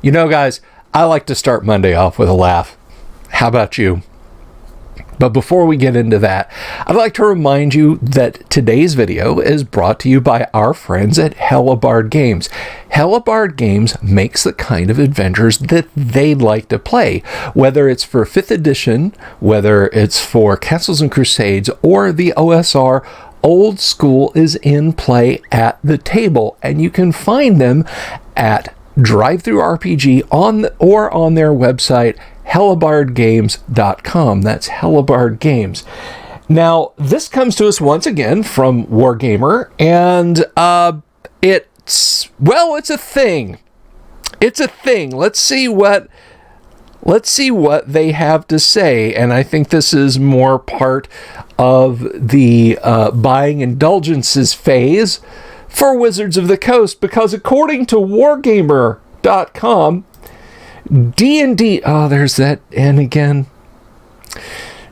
You know, guys, I like to start Monday off with a laugh. How about you? But before we get into that, I'd like to remind you that today's video is brought to you by our friends at Hellebarde Games. Hellebarde Games makes the kind of adventures that they'd like to play, whether it's for 5th edition, whether it's for Castles and Crusades, or the OSR. Old School is in play at the table, and you can find them at DriveThruRPG on their website, hellebardegames.com. That's Hellebarde Games. Now, this comes to us once again from Wargamer, and it's a thing. It's a thing. Let's see what they have to say, and I think this is more part of the buying indulgences phase for Wizards of the Coast, because according to Wargamer.com, D&D, there's that N again.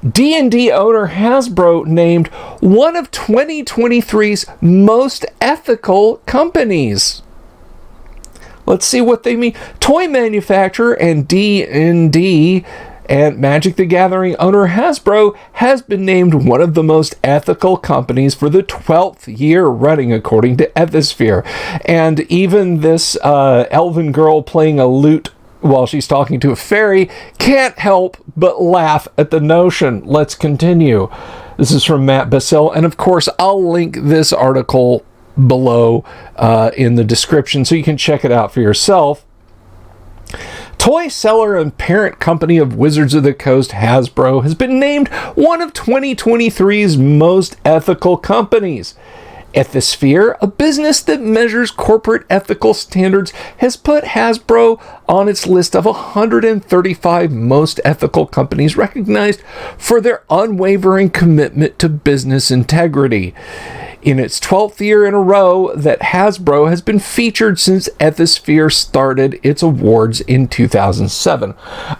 D&D owner Hasbro named one of 2023's most ethical companies. Let's see what they mean. Toy manufacturer and D&D and Magic the Gathering owner Hasbro has been named one of the most ethical companies for the 12th year running, according to Ethisphere. And even this elven girl playing a lute while she's talking to a fairy can't help but laugh at the notion. Let's continue. This is from Matt Bassell, and of course I'll link this article below in the description so you can check it out for yourself. Toy seller and parent company of Wizards of the Coast, Hasbro, has been named one of 2023's most ethical companies. Ethisphere, a business that measures corporate ethical standards, has put Hasbro on its list of 135 most ethical companies recognized for their unwavering commitment to business integrity. In its 12th year in a row that Hasbro has been featured since Ethisphere started its awards in 2007.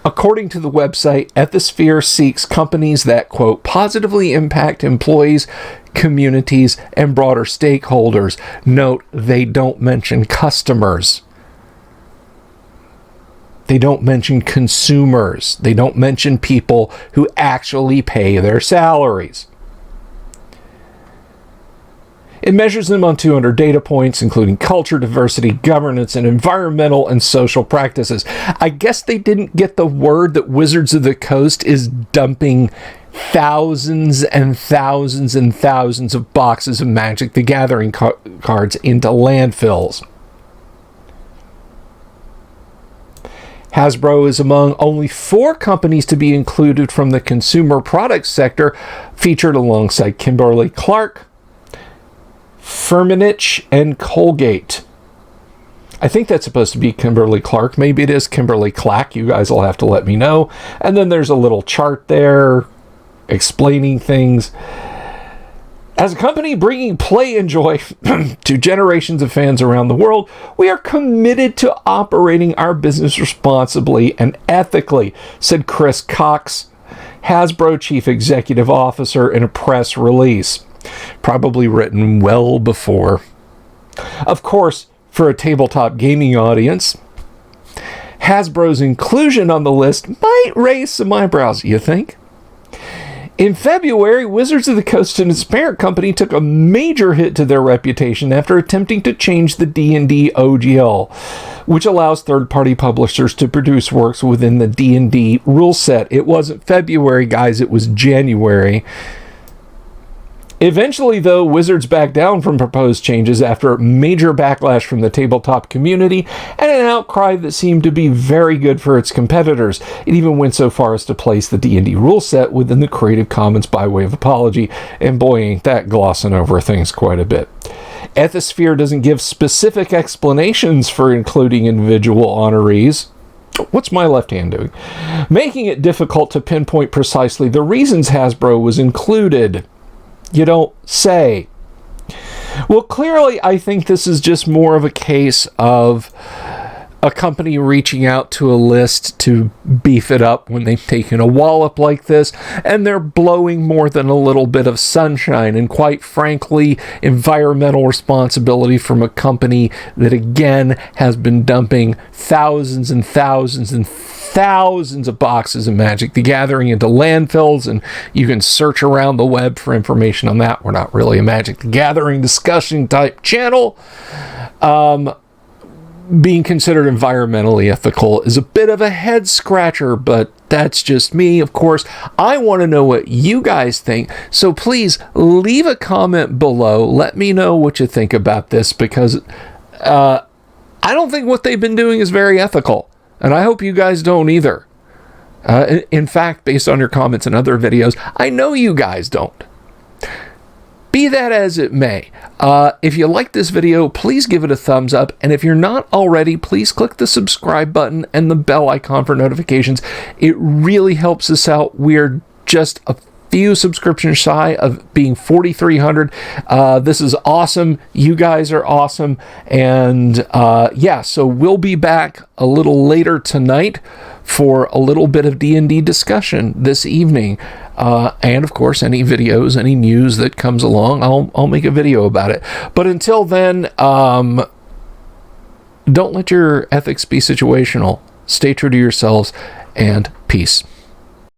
According to the website, Ethisphere seeks companies that, quote, positively impact employees, communities, and broader stakeholders. Note, they don't mention customers. They don't mention consumers. They don't mention people who actually pay their salaries. It measures them on 200 data points, including culture, diversity, governance, and environmental and social practices. I guess they didn't get the word that Wizards of the Coast is dumping thousands and thousands and thousands of boxes of Magic the Gathering cards into landfills. Hasbro is among only 4 companies to be included from the consumer products sector, featured alongside Kimberly-Clark, Firmenich, and Colgate. I think that's supposed to be Kimberly-Clark. Maybe it is Kimberly-Clack. You guys will have to let me know. And then there's a little chart there explaining things. As a company bringing play and joy to generations of fans around the world, we are committed to operating our business responsibly and ethically, said Chris Cox, Hasbro Chief Executive Officer, in a press release. Probably written well before. Of course, for a tabletop gaming audience, Hasbro's inclusion on the list might raise some eyebrows, you think? In February, Wizards of the Coast and its parent company took a major hit to their reputation after attempting to change the D&D OGL, which allows third-party publishers to produce works within the D&D rule set. It wasn't February, guys, it was January. Eventually, though, Wizards backed down from proposed changes after major backlash from the tabletop community and an outcry that seemed to be very good for its competitors. It even went so far as to place the D&D rule set within the Creative Commons by way of apology, and boy, ain't that glossing over things quite a bit. Ethisphere doesn't give specific explanations for including individual honorees. What's my left hand doing? Making it difficult to pinpoint precisely the reasons Hasbro was included. You don't say. Well, clearly, I think this is just more of a case of a company reaching out to a list to beef it up when they've taken a wallop like this, and they're blowing more than a little bit of sunshine, and quite frankly, environmental responsibility from a company that again has been dumping thousands and thousands and thousands of boxes of Magic the Gathering into landfills, and you can search around the web for information on that. We're not really a Magic the Gathering discussion type channel. Being considered environmentally ethical is a bit of a head scratcher, but that's just me. Of course, I want to know what you guys think, so please leave a comment below. Let me know what you think about this, because I don't think what they've been doing is very ethical, and I hope you guys don't either. In fact, based on your comments in other videos, I know you guys don't. Be that as it may, if you like this video, please give it a thumbs up. And if you're not already, please click the subscribe button and the bell icon for notifications. It really helps us out. We're just a few subscriptions shy of being 4,300. This is awesome. You guys are awesome. And yeah, so we'll be back a little later tonight for a little bit of D&D discussion this evening. And of course, any videos, any news that comes along, I'll make a video about it. But until then, don't let your ethics be situational. Stay true to yourselves, and peace.